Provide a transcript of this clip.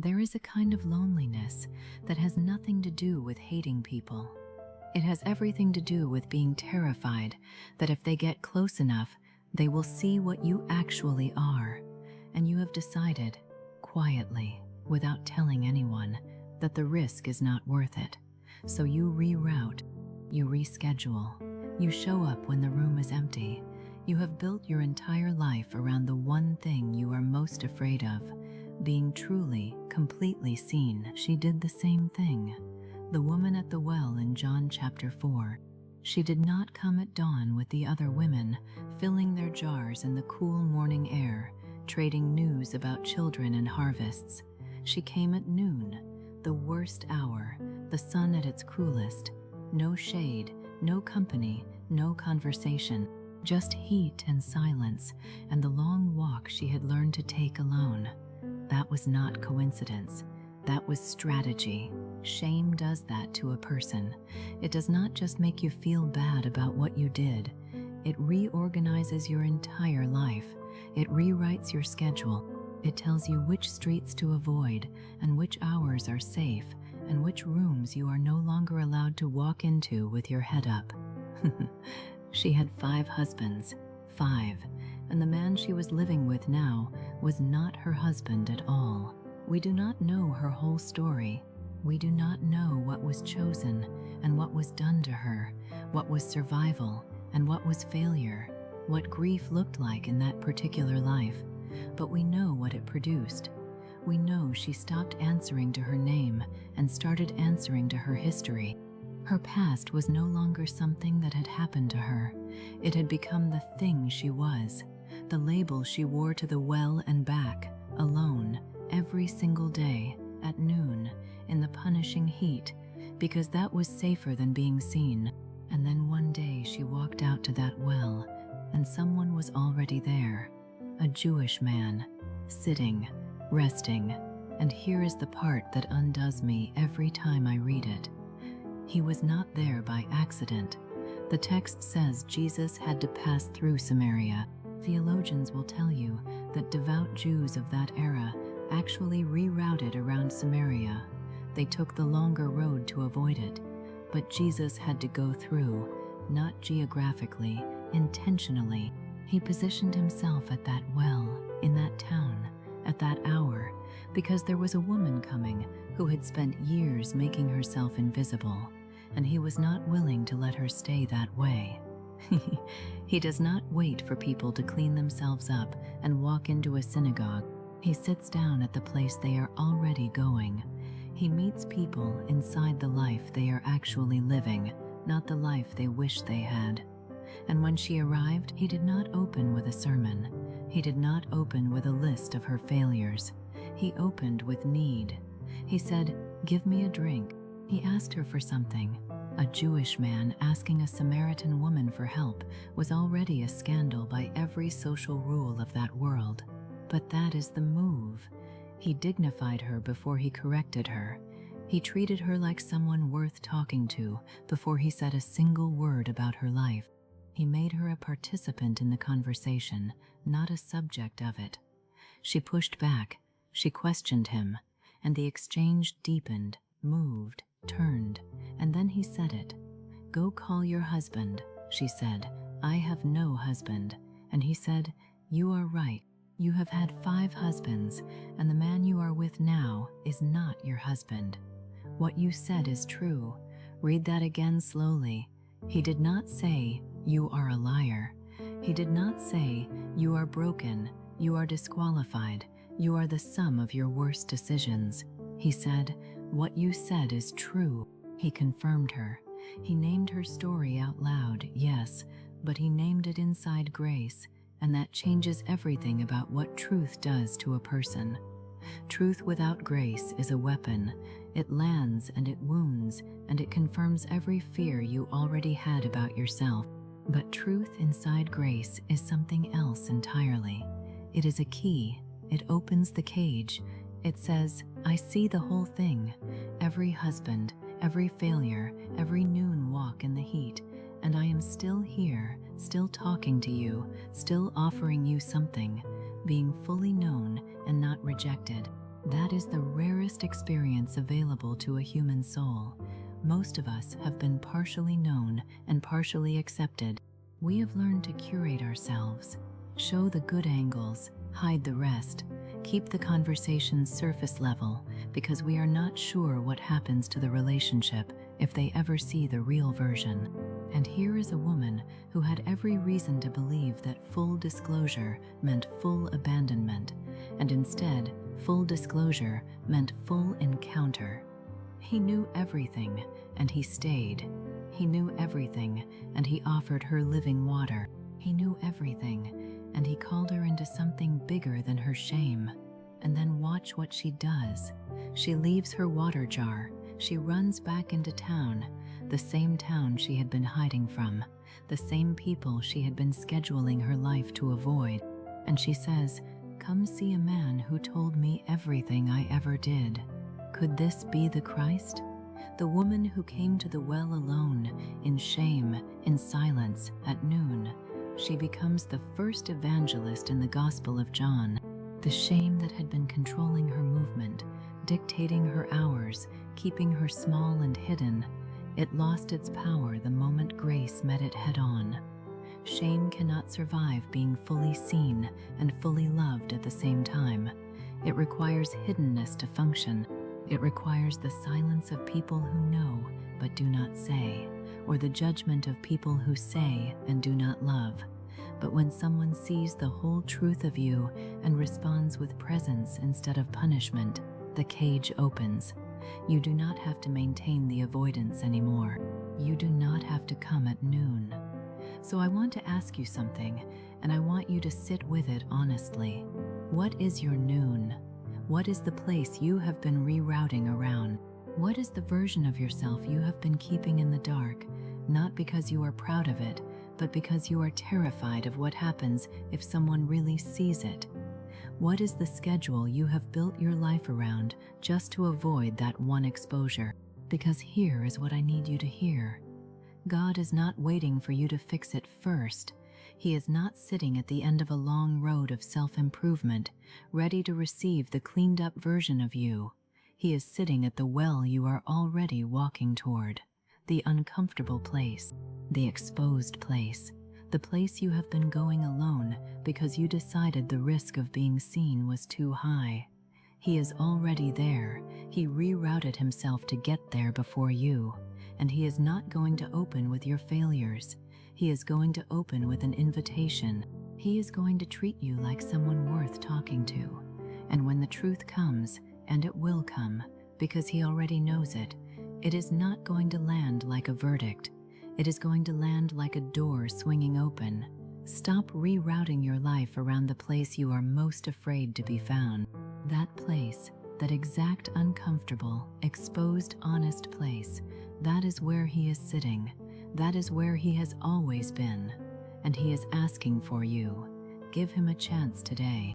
There is a kind of loneliness that has nothing to do with hating people. It has everything to do with being terrified that if they get close enough, they will see what you actually are, and you have decided, quietly, without telling anyone, that the risk is not worth it. So you reroute, you reschedule, you show up when the room is empty. You have built your entire life around the one thing you are most afraid of, being truly, completely seen. She did the same thing. The woman at the well in John chapter 4. She did not come at dawn with the other women, filling their jars in the cool morning air, trading news about children and harvests. She came at noon, the worst hour, the sun at its cruelest. No shade, no company, no conversation, just heat and silence, and the long walk she had learned to take alone. That was not coincidence. That was strategy. Shame does that to a person. It does not just make you feel bad about what you did. It reorganizes your entire life. It rewrites your schedule. It tells you which streets to avoid and which hours are safe and which rooms you are no longer allowed to walk into with your head up. She had 5 husbands. 5. And the man she was living with now was not her husband at all. We do not know her whole story. We do not know what was chosen and what was done to her, what was survival and what was failure, what grief looked like in that particular life. But we know what it produced. We know she stopped answering to her name and started answering to her history. Her past was no longer something that had happened to her. It had become the thing she was, the label she wore to the well and back, alone, every single day, at noon, in the punishing heat, because that was safer than being seen. And then one day she walked out to that well, and someone was already there, a Jewish man, sitting, resting, and here is the part that undoes me every time I read it. He was not there by accident. The text says Jesus had to pass through Samaria. Theologians will tell you that devout Jews of that era actually rerouted around Samaria. They took the longer road to avoid it, but Jesus had to go through, not geographically, intentionally. He positioned himself at that well, in that town, at that hour, because there was a woman coming who had spent years making herself invisible, and he was not willing to let her stay that way. He does not wait for people to clean themselves up and walk into a synagogue. He sits down at the place they are already going. He meets people inside the life they are actually living, not the life they wish they had. And when she arrived, he did not open with a sermon. He did not open with a list of her failures. He opened with need. He said, "Give me a drink." He asked her for something. A Jewish man asking a Samaritan woman for help was already a scandal by every social rule of that world. But that is the move. He dignified her before he corrected her. He treated her like someone worth talking to before he said a single word about her life. He made her a participant in the conversation, not a subject of it. She pushed back, she questioned him, and the exchange deepened, moved, turned, and then he said it. "Go call your husband," she said. "I have no husband." And he said, "You are right. You have had 5 husbands, and the man you are with now is not your husband. What you said is true." Read that again slowly. He did not say, "You are a liar." He did not say, "You are broken, you are disqualified, you are the sum of your worst decisions." He said, "What you said is true." He confirmed her. He named her story out loud, yes, but he named it inside grace, and that changes everything about what truth does to a person. Truth without grace is a weapon. It lands and it wounds, and it confirms every fear you already had about yourself. But truth inside grace is something else entirely. It is a key. It opens the cage. It says, "I see the whole thing, every husband, every failure, every noon walk in the heat, and I am still here, still talking to you, still offering you something, being fully known and not rejected." That is the rarest experience available to a human soul. Most of us have been partially known and partially accepted. We have learned to curate ourselves, show the good angles, hide the rest, keep the conversation surface level, because we are not sure what happens to the relationship if they ever see the real version. And here is a woman who had every reason to believe that full disclosure meant full abandonment, and instead, full disclosure meant full encounter. He knew everything, and he stayed. He knew everything, and he offered her living water. He knew everything, and he called her into something bigger than her shame. And then watch what she does. She leaves her water jar. She runs back into town, the same town she had been hiding from, the same people she had been scheduling her life to avoid. And she says, "Come see a man who told me everything I ever did." Could this be the Christ? The woman who came to the well alone, in shame, in silence, at noon. She becomes the first evangelist in the Gospel of John. The shame that had been controlling her movement, dictating her hours, keeping her small and hidden, it lost its power the moment grace met it head-on. Shame cannot survive being fully seen and fully loved at the same time. It requires hiddenness to function. It requires the silence of people who know but do not say, or the judgment of people who say and do not love. But when someone sees the whole truth of you and responds with presence instead of punishment, the cage opens. You do not have to maintain the avoidance anymore. You do not have to come at noon. So I want to ask you something, and I want you to sit with it honestly. What is your noon? What is the place you have been rerouting around? What is the version of yourself you have been keeping in the dark, not because you are proud of it, but because you are terrified of what happens if someone really sees it? What is the schedule you have built your life around just to avoid that one exposure? Because here is what I need you to hear. God is not waiting for you to fix it first. He is not sitting at the end of a long road of self-improvement, ready to receive the cleaned-up version of you. He is sitting at the well you are already walking toward, the uncomfortable place, the exposed place, the place you have been going alone because you decided the risk of being seen was too high. He is already there. He rerouted himself to get there before you, and he is not going to open with your failures. He is going to open with an invitation. He is going to treat you like someone worth talking to. And when the truth comes, and it will come, because he already knows it, it is not going to land like a verdict. It is going to land like a door swinging open. Stop rerouting your life around the place you are most afraid to be found. That place, that exact uncomfortable, exposed, honest place, that is where he is sitting. That is where he has always been. And he is asking for you. Give him a chance today.